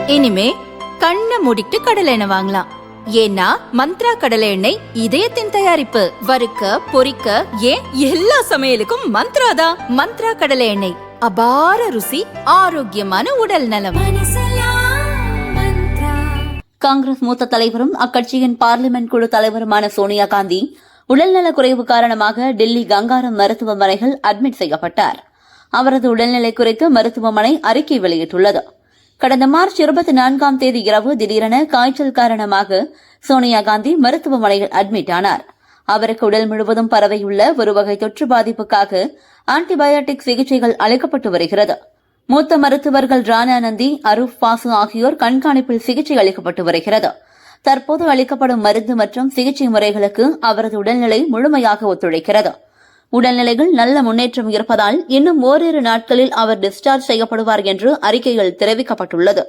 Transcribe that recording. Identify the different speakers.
Speaker 1: இனிமே கண்ணை மூடிட்டு கடலை எண்ணெய் வாங்கலாம். ஏன்னா மந்த்ரா கடலை எண்ணெய் இதயத்தின் தயாரிப்பு. வறுக்க பொரிக்க ஏன் எல்லா சமையலுக்கும் மந்த்ரா தான். மந்த்ரா கடலை எண்ணெய், அபார ருசி, ஆரோக்கியமான உடல் நலம்.
Speaker 2: காங்கிரஸ் மூத்த தலைவரும் அக்கட்சியின் பார்லிமெண்ட் குழு தலைவருமான சோனியா காந்தி உடல்நலக் குறைவு காரணமாக டெல்லி கங்காரம் மருத்துவமனையில் அட்மிட் செய்யப்பட்டார். அவரது உடல்நிலை குறித்து மருத்துவமனை அறிக்கை வெளியிட்டுள்ளது. கடந்த மார்ச் 24ஆம் தேதி இரவு திடீரென காய்ச்சல் காரணமாக சோனியா காந்தி மருத்துவமனையில் அட்மிட் ஆனார். அவருக்கு உடல் முழுவதும் பரவியுள்ள ஒரு வகை தொற்று பாதிப்புக்காக ஆன்டிபயோட்டிக் சிகிச்சைகள் அளிக்கப்பட்டு வருகிறது. மூத்த மருத்துவர்கள் ராணா நந்தி, அரூப் பாசு ஆகியோர் கண்காணிப்பில் சிகிச்சை அளிக்கப்பட்டு வருகிறது. தற்போது அளிக்கப்படும் மருந்து மற்றும் சிகிச்சை முறைகளுக்கு அவரது உடல்நிலை முழுமையாக ஒத்துழைக்கிறது. உடல்நிலையில் நல்ல முன்னேற்றம் இருப்பதால் இன்னும் ஓரிரு நாட்களில் அவர் டிஸ்சார்ஜ் செய்யப்படுவார் என்று அறிக்கையில் தெரிவிக்கப்பட்டுள்ளது.